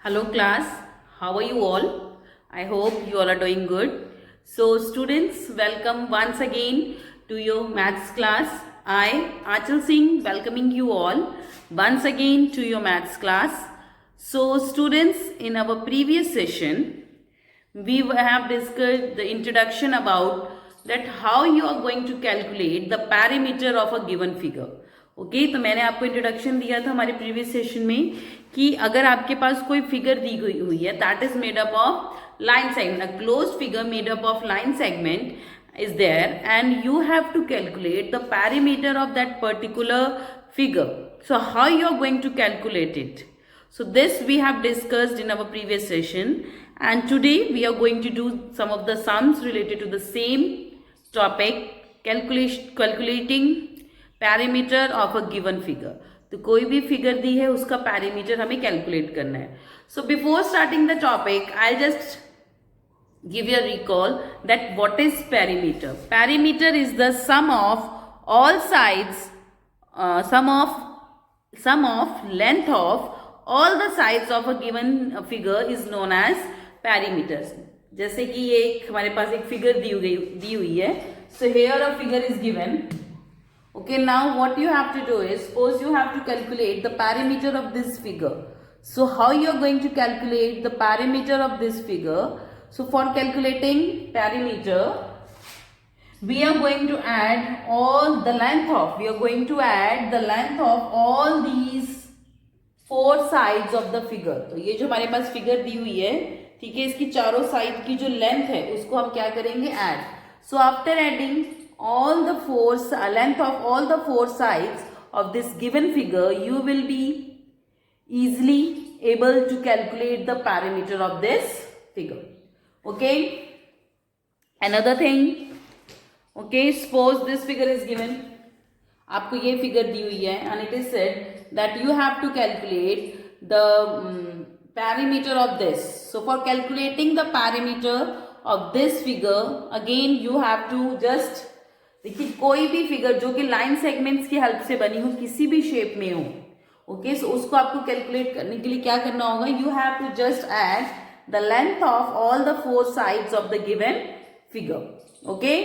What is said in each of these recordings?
Hello class, how are you all? I hope you all are doing good. So students, welcome once again to your maths class. I, Achal Singh, welcoming you all once again to your maths class. So students, in our previous session, we have discussed the introduction about that how you are going to calculate the parameter of a given figure. Okay तो मैंने आपको introduction दिया था हमारे previous session में कि अगर आपके पास कोई फिगर दी गई हुई है that is made up of line segment, a closed figure made up of line segment is there and you have to calculate the parameter of that particular figure. So how you are going to calculate it? So this we have discussed in our previous session and today we are going to do some of the sums related to the same topic, calculating parameter of a given figure. तो कोई भी figure दी है उसका parameter हमें calculate करना है. So before starting the topic I just give you a recall that what is perimeter. Perimeter is the sum of all sides, sum of length of all the sides of a given figure is known as perimeters. जैसे कि ये हमारे पास एक figure दी हुई है. So here a figure is given. Okay, now what you have to do is, suppose you have to calculate the parameter of this figure. So how you are going to calculate the parameter of this figure? So for calculating parameter, we are going to add all the length of, we are going to add the length of all these four sides of the figure. तो ये जो हमारे पास figure दी हुई है, ठीक है, इसकी चारों साइड की जो लेंथ है उसको हम क्या करेंगे, add. So after adding all the length of all the four sides of this given figure, you will be easily able to calculate the parameter of this figure. Okay, another thing, okay, suppose this figure is given, आपको ये figure दी हुई है and it is said that you have to calculate the parameter of this. So for calculating the parameter of this figure, again you have to just, देखिए कोई भी figure जो कि line segments की हेल्प से बनी हो, किसी भी शेप में हो, ओके, सो उसको आपको कैलकुलेट करने के लिए क्या करना होगा, you have to just add the length of all the four sides of the given figure. Okay,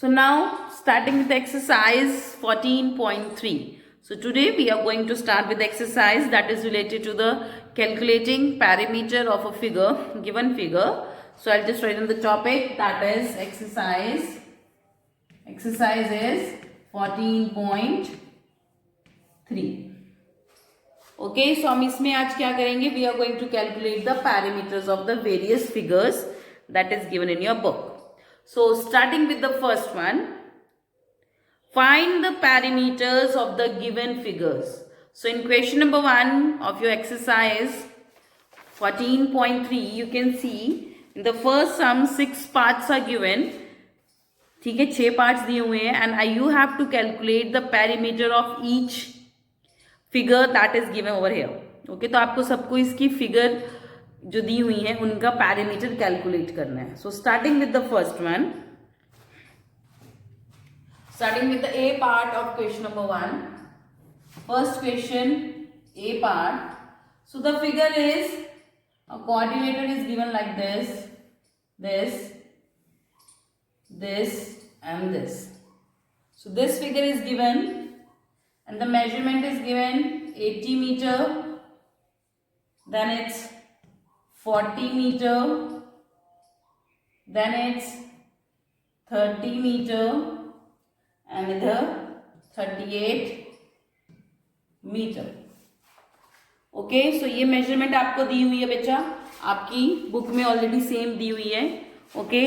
so now starting with exercise 14.3. So today we are going to start with exercise that is related to the calculating parameter of a figure, given figure. So I'll just write on the topic that is exercise. Exercise is 14.3. Okay, so हम इसमें आज क्या करेंगे, we are going to calculate the parameters of the various figures that is given in your book. So starting with the first one, find the parameters of the given figures. So in question number 1 of your exercise 14.3, you can see in the first sum 6 parts are given. ठीक है, 6 parts दिए हुए हैं and you have to calculate the parameter of each figure that is given over here. Okay, तो आपको सबको इसकी figure जो दी हुई है उनका पैरामीटर कैलकुलेट करना है. So starting with the first one, starting with the A part of question number 1. First question, A part. So the figure is, a coordinator is given like this, this, this and this. So this figure is given and the measurement is given 80 meter, then it's 40 meter, then it's 30 meter and इधर 38 metre. Okay, सो ये measurement आपको दी हुई है बच्चा, आपकी book में already same दी हुई है. Okay,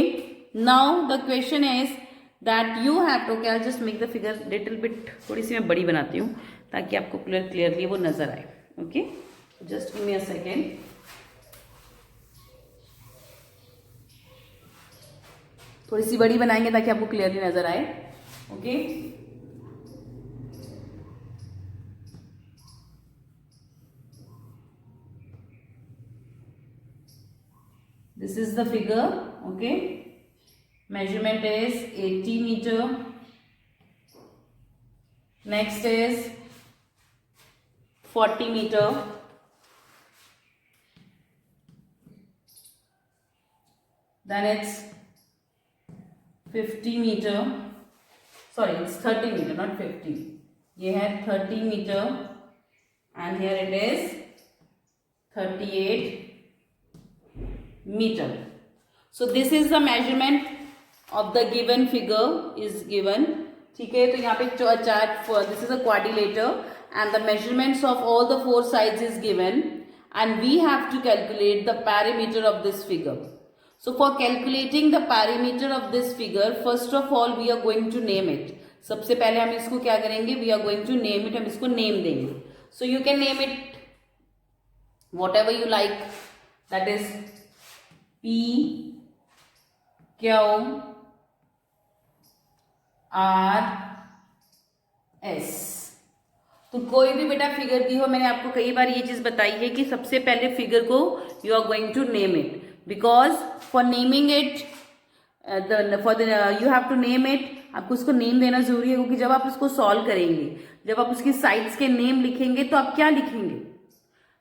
now the question is that you have to, okay, I just make the figure little bit, थोड़ी सी मैं बड़ी बनाती हूँ ताकि आपको क्लियरली वो नजर आए. Okay, just give me a second. थोड़ी सी बड़ी बनाएंगे ताकि आपको क्लियरली नजर आए. Okay, this is the figure. Okay, measurement is 80 meter, next is 40 meter, then it's 50 meter, sorry it's 30 meter not 50, ये है 30 meter and here it is 38 meter. So this is the measurement of the given figure is given. ठीक है, तो यहाँ पे chart, this is a quadrilateral and the measurements of all the four sides is given and we have to calculate the perimeter of this figure. So for calculating the perimeter of this figure, first of all we are going to name it. सबसे पहले हम इसको क्या करेंगे, we are going to name it, हम इसको name देंगे. So you can name it whatever you like, that is P Q R S. तो कोई भी बेटा फिगर दी हो, मैंने आपको कई बार ये चीज बताई है कि सबसे पहले फिगर को you are going to name it, because for naming it you have to name it. आपको उसको नेम देना जरूरी है, क्योंकि जब आप उसको सॉल्व करेंगे, जब आप उसकी साइड्स के नेम लिखेंगे तो आप क्या लिखेंगे.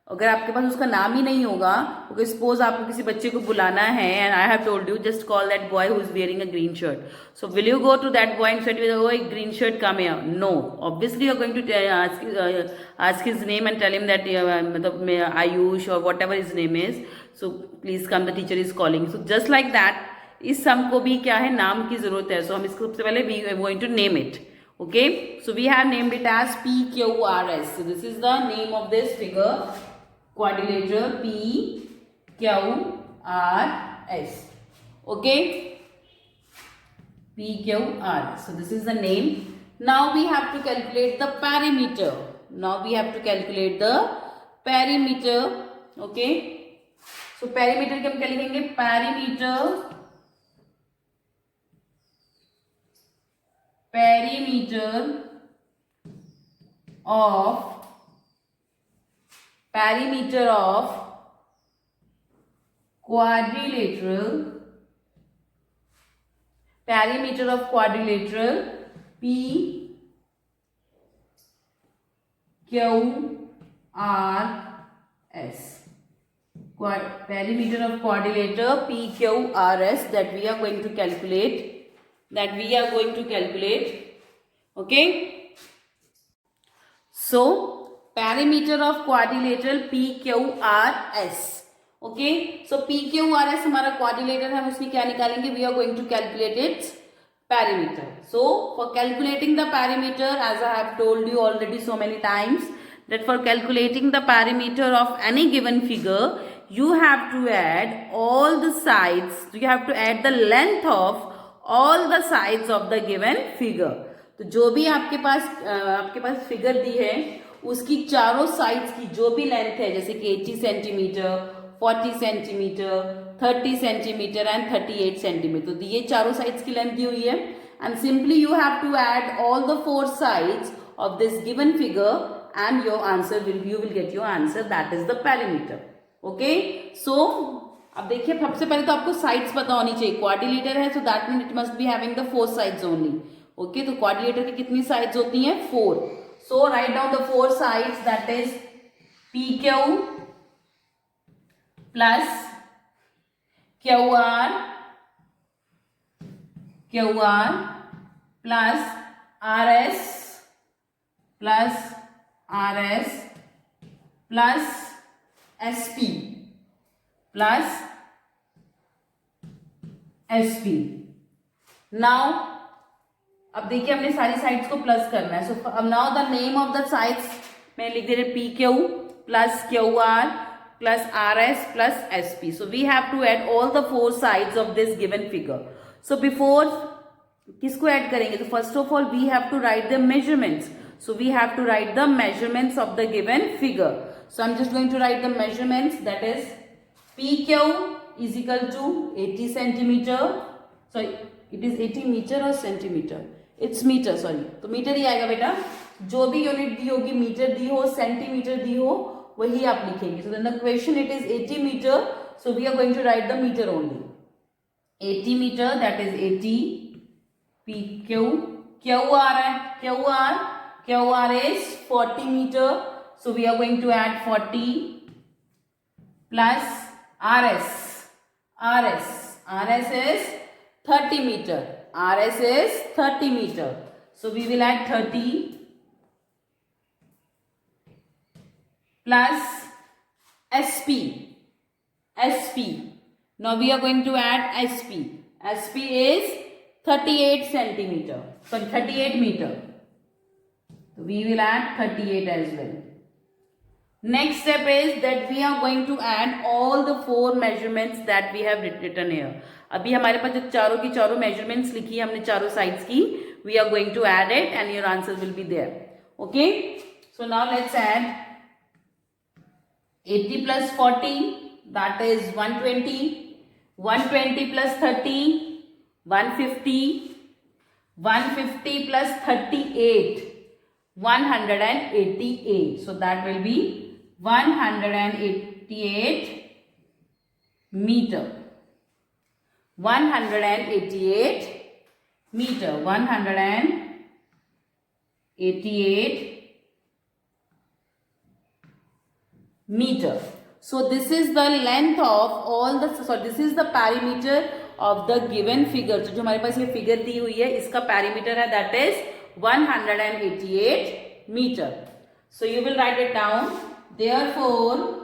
अगर आपके पास उसका नाम ही नहीं होगा, ओके सपोज आपको किसी बच्चे को बुलाना है and I have told you just call that boy who is wearing a green shirt, so will you go to that boy and said O green shirt come here? No, obviously you are going to ask his name and tell him that मतलब आयुष और whatever his name is, so please come, the teacher is calling. So just like that इस sum को भी क्या है, नाम की जरूरत है. सो हम इसको सबसे पहले we are going to name it. Okay, so we have named it as PQRS. So this is the name of this figure, quadrilateral PQRS. Okay, PQRS. So this is the name. Now we have to calculate the perimeter. Okay, so perimeter के हम क्या लिखेंगे, perimeter of quadrilateral P Q R S. Perimeter of quadrilateral PQRS that we are going to calculate. Okay, so perimeter of quadrilateral PQRS. Okay, so PQRS हमारा quadrilateral है, हम उसकी क्या निकालेंगे, we are going to calculate its perimeter. So for calculating the perimeter, as I have told you already so many times, that for calculating the perimeter of any given figure, you have to add all the sides, you have to add the length of all the sides of the given figure. तो जो भी आपके पास figure दी है उसकी चारों sides की जो भी लेंथ है, जैसे कि 80 centimetre, 40 centimetre, 30 centimetre and 38 centimetre, तो ये चारों साइड्स की लेंथ दी हुई है. And simply you have to add all the four sides of this given figure and your answer you will get your answer, that is the perimeter. Okay, so अब देखिए सबसे पहले तो आपको साइड्स पता होनी चाहिए. क्वाड्रिलेटर है, so that mean it must be having the four sides only. Okay, तो क्वाड्रिलेटर की कितनी साइड्स होती हैं, 4. So write down the 4 sides, that is PQ plus QR plus RS plus SP plus SP. Now अब देखिए हमने सारी sides को प्लस करना है. सो अब now the name of the sides मैं लिख दे रही PQ plus QR plus RS plus SP. So we have to add all the 4 sides of this given figure. So before किसको ऐड करेंगे, तो first of all we have to write the measurements. So we have to write the measurements of the given figure. So I am just going to write the measurements, that is PQ is equal to 80 centimeter. Sorry, it is 80 meter or centimeter? It's meter, sorry. तो metre ही आएगा बेटा. जो भी unit दी होगी, metre दी हो, centimetre दी हो, वही आप लिखेंगे. So then the question, it is 80 meter. So we are going to write the meter only. 80 meter, that is 80 PQ. QR है, QR is 40 meter. So we are going to add 40 plus RS RS is 30 meter. RS is 30 meter. So we will add 30 plus SP. SP. Now we are going to add SP. SP is 38 centimeter. Sorry, 38 meter. So we will add 38 as well. Next step is that we are going to add all the 4 measurements that we have written here. अभी हमारे पास जो चारों की चारों measurements लिखी है हमने चारों sides की, we are going to add it and your answer will be there. Okay? So now let's add 80 plus 40, that is 120. 120 plus 30, 150. 150 plus 38, 188. So that will be 188 meter. 188 meter. 188 meter. So this is the length of all the, this is the perimeter of the given figure. So जो हमारे पास ये figure दी हुई है इसका perimeter है, that is 188 meter. So you will write it down. Therefore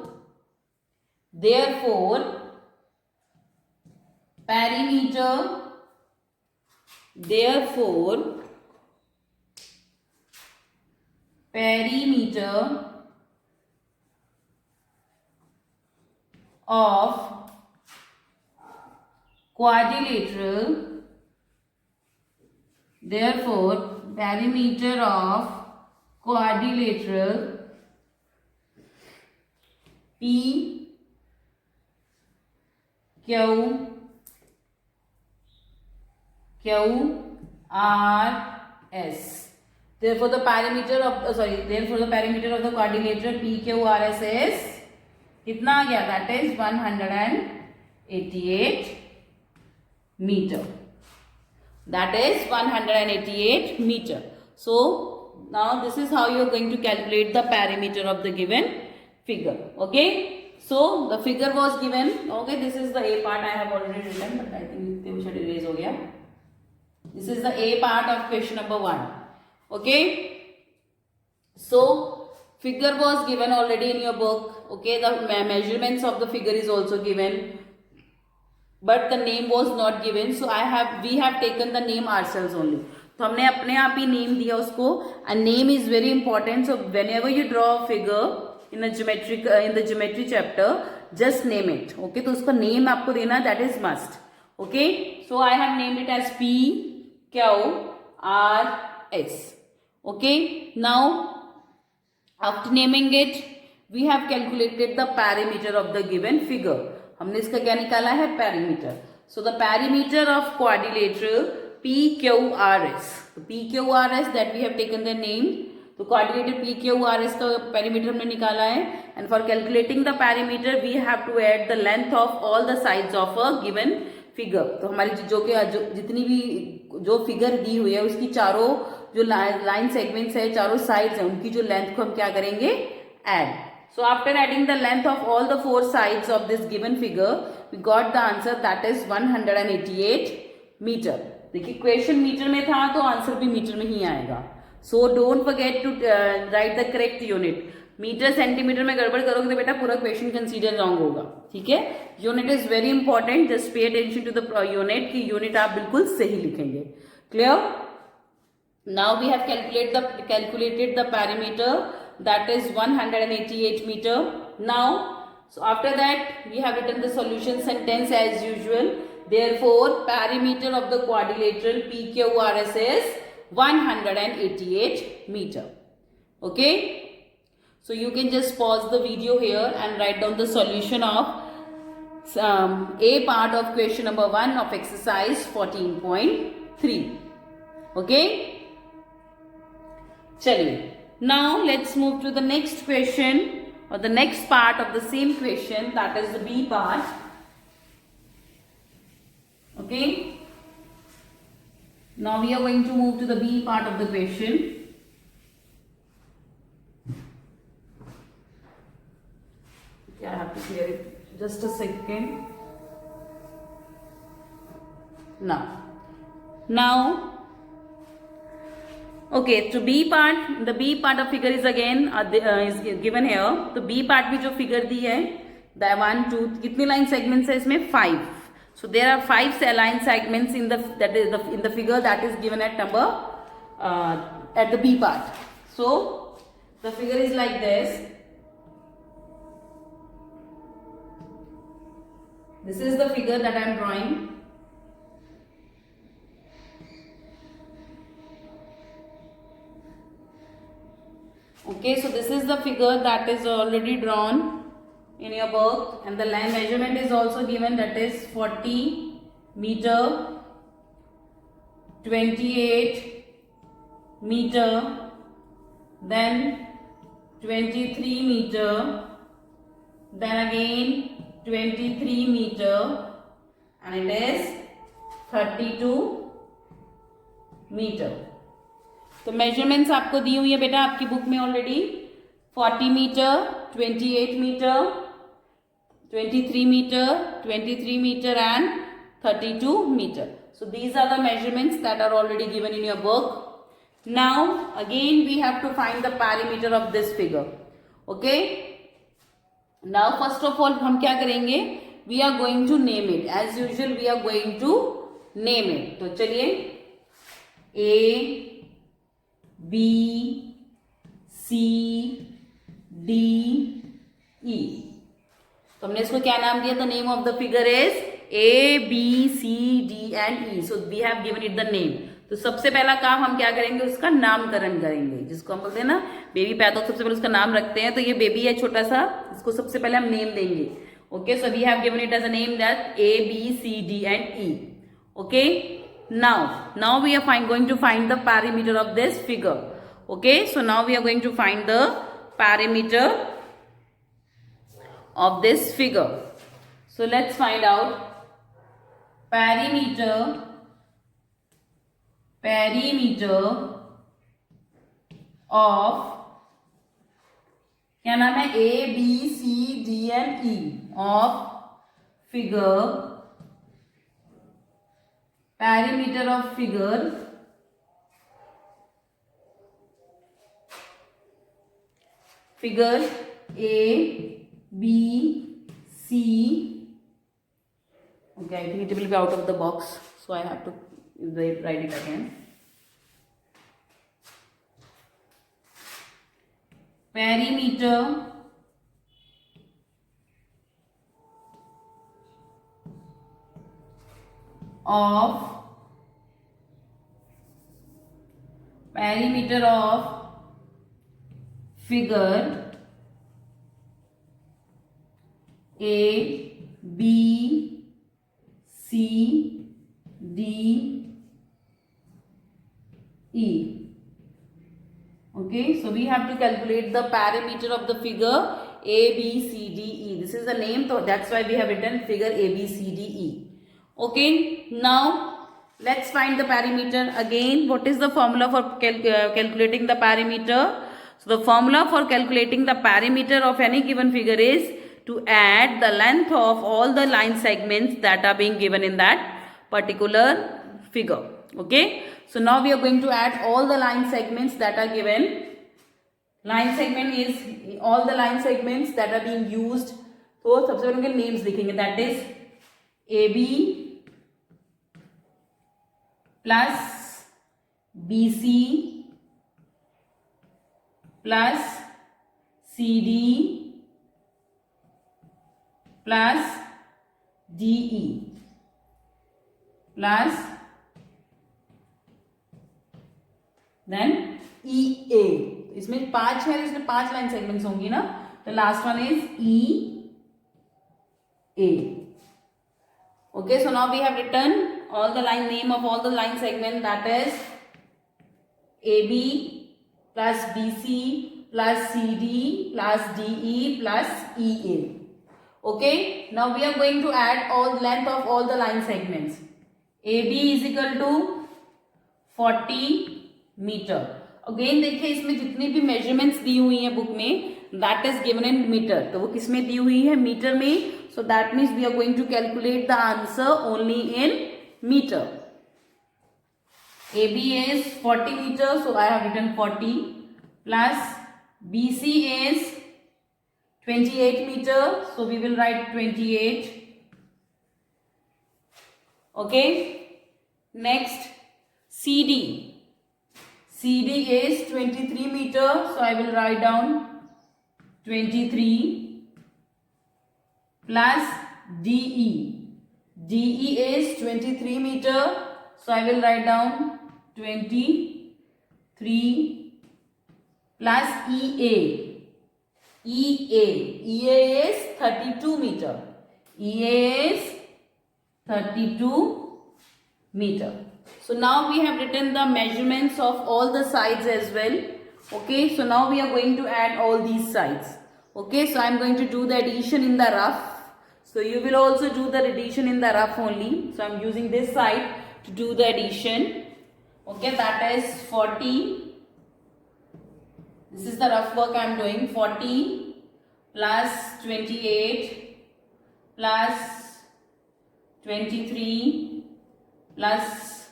perimeter of quadrilateral, P Q R S. Therefore the perimeter of the quadrilateral PQRS is कितना आ गया? That is 188 meter. That is 188 meter. So now this is how you are going to calculate the perimeter of the given figure. Okay. So the figure was given. Okay. This is the A part I have already written, but I think it should erase हो गया. This is the A part of question number 1. Okay. So figure was given already in your book. Okay. The measurements of the figure is also given, but the name was not given. So we have taken the name ourselves only. तो हमने अपने आप ही name दिया उसको. And name is very important. So whenever you draw a figure in the geometry chapter, just name it. Okay. तो उसका name आपको देना, that is must. Okay. So I have named it as PQRS. Okay. Now after naming it, we have calculated the perimeter of the given figure. हमने इसका क्या निकाला है? Perimeter. So the perimeter of quadrilateral PQRS. तो PQRS that we have taken the name. तो quadrilateral PQRS का perimeter हमने निकाला है. And for calculating the perimeter, we have to add the length of all the sides of a given figure. तो हमारी जितनी भी जो figure दी हुई है उसकी चारों जो line segments है, चारों sides हैं, उनकी जो length को हम क्या करेंगे? Add. So after adding the length of all the 4 sides of this given figure, we got the answer, that is 188 meter. देखिए क्वेश्चन मीटर में था तो आंसर भी मीटर में ही आएगा. So don't forget to write the correct unit. Meter centimeter में गड़बड़ करोगे तो बेटा पूरा क्वेश्चन कंसीडर रॉन्ग होगा. ठीक है. Unit is very important. Just pay attention to the unit की यूनिट आप बिल्कुल सही लिखेंगे. Clear. Now we have calculated the perimeter, that is 188 meter. Now, so after that we have written the solution sentence as usual. Therefore, perimeter of the quadrilateral PQRS is 188 meter. Okay. So you can just pause the video here and write down the solution of A part of question number 1 of exercise 14.3. Okay. चलिए. Now let's move to the next question or the next part of the same question, that is the B part. Okay. Now we are going to move to the B part of the question. Okay, I have to clear it. Just a second. now okay, तो B part, the B part of figure is again is given here. तो B part में जो figure दी है, the 1 2 कितनी line segments है इसमें? 5. So there are 5 line segments in the in the figure that is given at number at the B part. So the figure is like this. This is the figure that I am drawing. Okay, so this is the figure that is already drawn in your book, and the line measurement is also given, that is 40 meter, 28 meter, then 23 meter, then again 23 meter, and it is 32 meter. तो measurements आपको दी हुई है बेटा आपकी book में already. 40 meter, 28 meter, 23 meter, 23 meter and 32 meter. So these are the measurements that are already given in your book. Now again we have to find the perimeter of this figure. Okay. Now first of all हम क्या करेंगे? We are going to name it. As usual we are going to name it. तो चलिए A B C D E. तो हमने इसको क्या नाम दिया? The name of the figure is A B C D and E. So we have given it the name. तो सबसे पहला काम हम क्या करेंगे? उसका नामकरण करेंगे, जिसको हम बोलते हैं ना बेबी पैदा हो, सबसे पहले उसका नाम रखते हैं. तो ये बेबी है छोटा सा, इसको सबसे पहले हम नेम देंगे. Okay, so we have given it as a name that A B C D and E. Okay, now we are going to find the perimeter of this figure. Okay, so now we are going to find the perimeter of this figure. So let's find out perimeter of, क्या नाम है? A B C D and E of figure. Perimeter of figure A B C. Okay, I think it will be out of the box, so I have to write it again. Perimeter of figure A B C D E. Okay, so we have to calculate the perimeter of the figure A B C D E. This is the name, so that's why we have written figure A B C D E. Okay, now let's find the perimeter. Again, what is the formula for calculating the perimeter? So the formula for calculating the perimeter of any given figure is to add the length of all the line segments that are being given in that particular figure. Okay, so now we are going to add all the line segments that are given. Line segment is all the line segments that are being used. तो सबसे पहले उनके names लिखेंगे, that is AB plus BC plus CD plus DE plus then EA. इसमें 5 है, इसमें 5 line segments होंगी ना. तो last one is EA. Okay, so now we have written all the line name of all the line segment, that is AB plus BC plus CD plus DE plus EA. Okay, now we are going to add all length of all the line segments. AB is equal to 40 meter. Again देखिए इसमें जितनी भी measurements दी हुई हैं book में, that is given in meter. तो वो किस में दी हुई है? मीटर में. So that means we are going to calculate the answer only in meter. AB is 40 meter, so I have written 40 plus BC is 28 meter, so we will write 28. Okay. Next CD. CD is 23 meter, so I will write down 23 plus DE. DE is 23 meter, so I will write down 23 plus EA. EA is 32 meter. EA is 32 meter. So now we have written the measurements of all the sides as well. Okay, so now we are going to add all these sides. Okay, so I am going to do the addition in the rough. So you will also do the addition in the rough only. So I am using this side to do the addition. Okay, that is 40. This is the rough work I am doing. 40 plus 28 plus 23 plus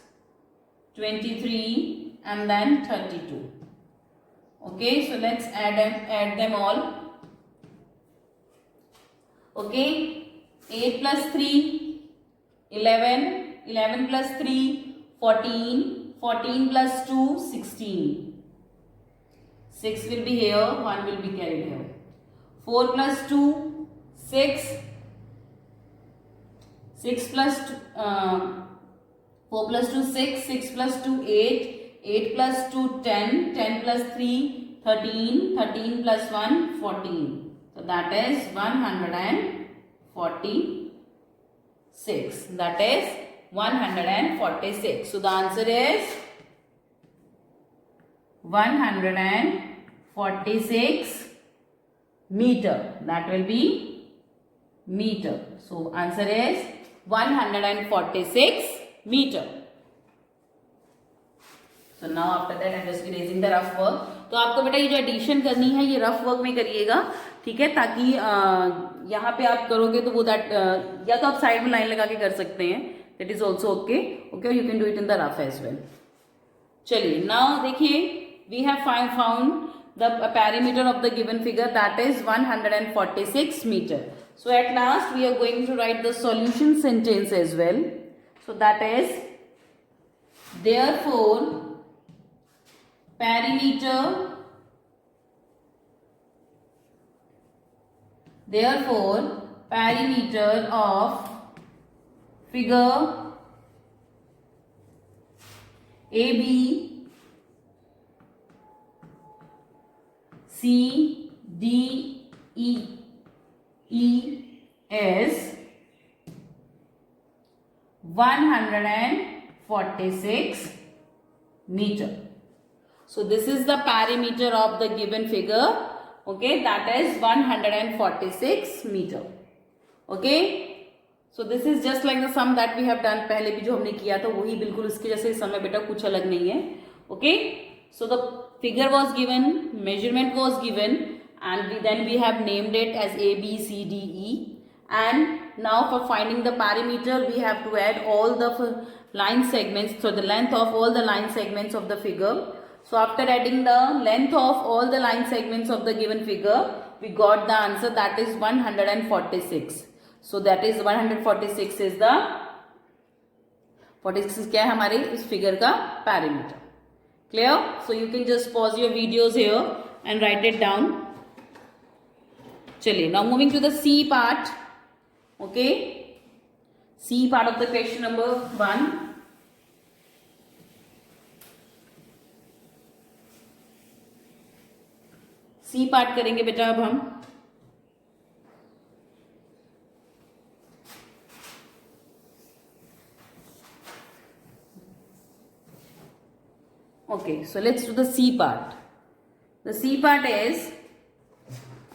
23 and then 32. Okay, so let's add them all. Okay, 8 plus 3, 11, 11 plus 3, 14, 14 plus 2, 16. 6 will be here, 1 will be carried here. 4 plus 2, 6. 6 plus 2, 4 plus 2, 6. 6 plus 2, 8. 8 plus 2, 10. 10 plus 3, 13. 13 plus 1, 14. So that is 146. That is 146. So the answer is 146 meter. That will be meter. So answer is 146 meter. So now after that I am just erasing the rough work. तो आपको बेटा ये जो addition करनी है ये rough work में करिएगा, ठीक है, ताकि यहाँ पे आप करोगे तो वो दैट या तो आप साइड में लाइन लगा के कर सकते हैं, that is also okay. Okay, you can do it in the rough as well. चलिए नाउ देखिए, we have found the perimeter of the given figure, that is 146 meter. So at last we are going to write the solution sentence as well. So that is therefore perimeter, therefore perimeter of figure AB CDE is 146 meter. So this is the perimeter of the given figure. Okay, that is 146 meter. Okay, so this is just like the sum that we have done. पहले भी जो हमने किया था वही बिल्कुल इसके जैसे सम है बेटा, कुछ अलग नहीं है. Okay, so the figure was given, measurement was given, and then we have named it as A, B, C, D, E. And now for finding the perimeter, we have to add all the line segments. So the length of all the line segments of the figure. So after adding the length of all the line segments of the given figure, we got the answer, that is 146. So that is 146 is the 46 क्या है हमारे इस figure का parameter. Clear? So you can just pause your videos here and write it down. चलिए, now moving to the C part. Okay, C part of the question number 1. C part करेंगे बेटा अब हम. Okay, so let's do the C part. The C part is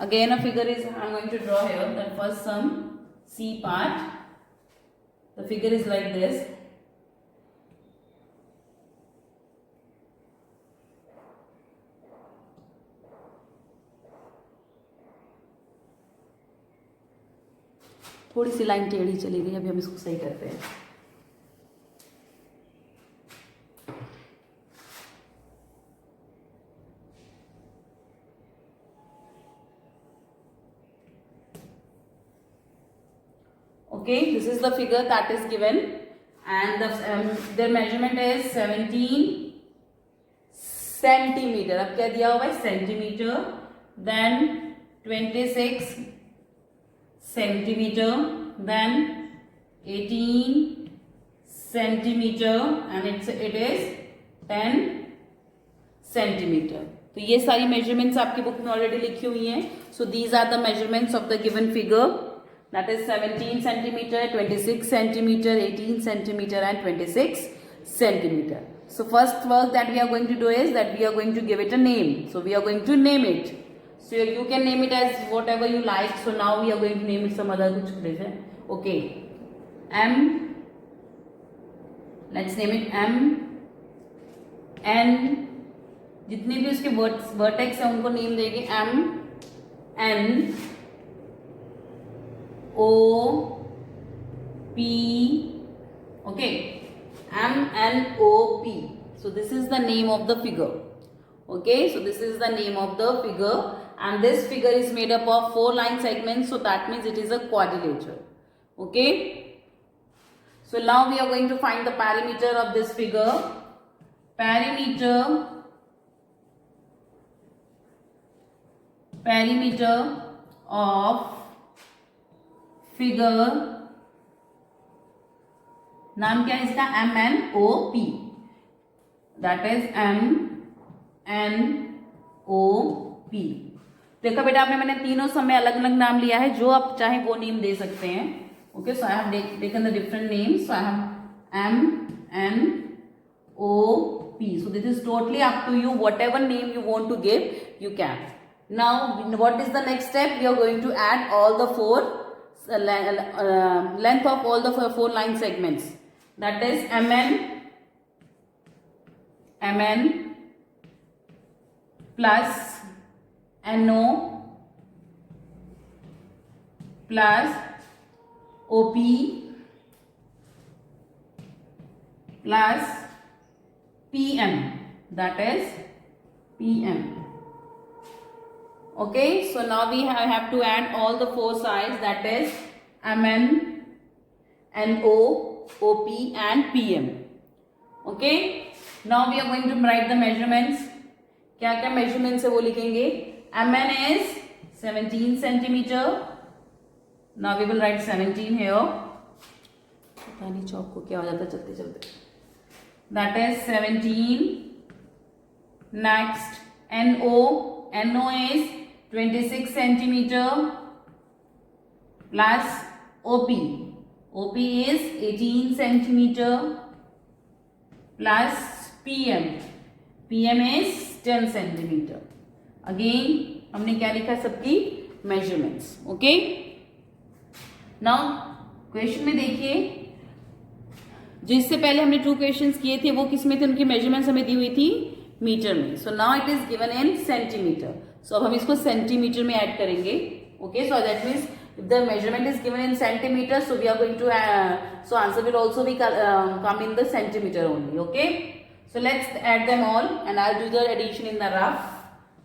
again a figure is I'm going to draw here. The first sum C part. The figure is like this. थोड़ी सी line टेढ़ी चली गई, अभी हम इसको सही करते हैं. Okay, this is the figure that is given, and their measurement is 17 centimeter. अब क्या दिया हुआ है? Centimetre. Then 26 centimeter. Then 18 centimeter, and it is 10 centimeter. तो ये सारी measurements आपकी बुक में ऑलरेडी लिखी हुई हैं. So these are the measurements of the given figure. That is 17 centimeter, 26 centimeter, 18 centimeter, and 26 centimeter. So first work that we are going to do is that we are going to give it a name. So we are going to name it. So you can name it as whatever you like. So now we are going to name it some other कुछ जैसे. Okay. M. Let's name it M. N. जितने भी उसके vertex हैं उनको name देंगे M. N. O. P. Okay. M. N. O. P. So this is the name of the figure. Okay. So this is the name of the figure, and this figure is made up of 4 line segments. So that means it is a quadrilateral. Okay. So now we are going to find the perimeter of this figure. Perimeter of figure, नाम क्या है इसका? MNOP. That is MNOP. देखो बेटा, आपने मैंने तीनों समय अलग अलग नाम लिया है, जो आप चाहे वो नेम दे सकते हैं. Okay, so I have taken the different names. So I have MNOP. So this is totally up to you. Whatever name you want to give, you can. Now, what is the next step? We are going to add all the 4 length of all the 4 line segments. That is MN plus NO plus OP plus PM. That is PM. Okay, so now we have to add all the 4 sides. That is MN, NO, OP and PM. Okay, now we are going to write the measurements. क्या क्या measurements है वो लिखेंगे. MN is 17 centimeter. Now we will write 17 here. पता नहीं चौक को क्या हो जाता चलते चलते. That is 17. Next, NO is 26 centimeter plus OP. OP is 18 centimeter plus PM. PM is 10 centimeter. Again, हमने क्या लिखा सबकी measurements. Okay. Now, क्वेश्चन में देखिए, जिससे पहले हमने 2 क्वेश्चंस किए थे वो किस में थे? उनकी मेजरमेंट्स हमें दी हुई थी मीटर में. So now it is given in centimetre. So अब हम इसको सेंटीमीटर में ऐड करेंगे. Okay, so that means if the measurement is given in centimeters, so we are going to so answer will also be come in the centimeter only. Okay, so let's add them all, and I'll do the addition in the rough.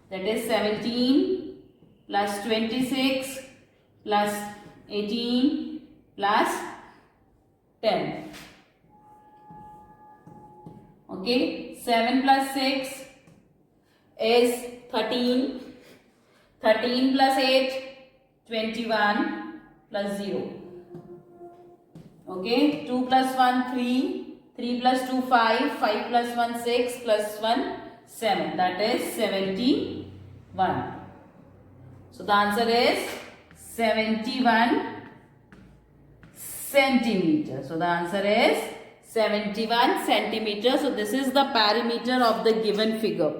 That is 17 plus 26 plus 18 plus 10. Okay, 7 plus 6 is 13. 13 plus 8, 21 plus 0. Okay, 2 plus 1, 3. 3 plus 2, 5. 5 plus 1, 6. Plus 1, 7. That is 71. So the answer is 71 centimeter. So the answer is 71 centimeter. So this is the perimeter of the given figure.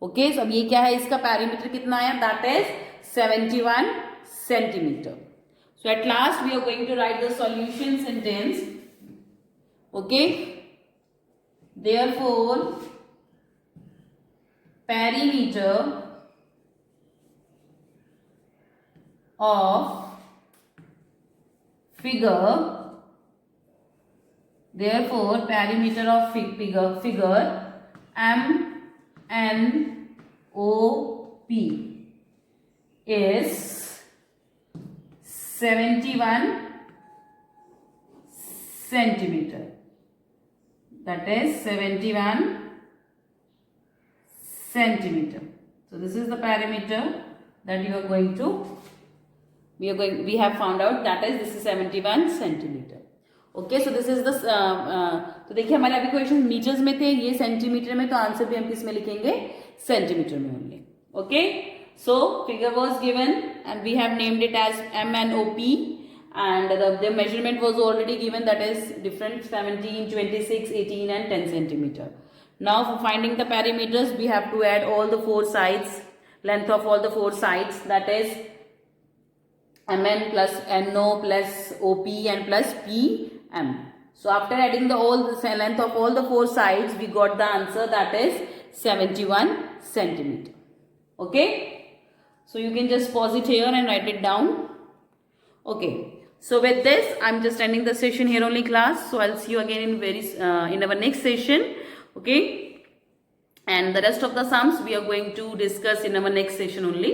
Okay, so अब ये क्या है? इसका perimeter कितना है? That is 71 centimeter. So at last we are going to write the solution sentence. Okay, therefore perimeter of figure, therefore perimeter of figure MNOP is 71 centimeter. That is 71 centimeter. So this is the parameter that you are going to, we have found out, that is this is 71 centimeter. Okay so this is the तो देखिए हमारे अभी question metres में थे, ये centimetre में, तो answer भी हम किस में लिखेंगे, सेंटीमीटर में only. Okay so figure was given and we have named it as MNOP and the measurement was already given, that is different 17, 26, 18 and 10 centimeter. Now for finding the parameters we have to add all the four sides, length of all the four sides, that is MN plus NO plus OP and plus PM. So after adding the all the length of all the four sides, we got the answer, that is 71 centimeter. Okay, so you can just pause it here and write it down. Okay, so with this I'm just ending the session here only, class. So I'll see you again in our next session. Okay, and the rest of the sums we are going to discuss in our next session only.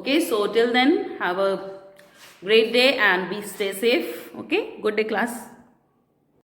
Okay, so till then have a great day and be stay safe. Okay, good day, class.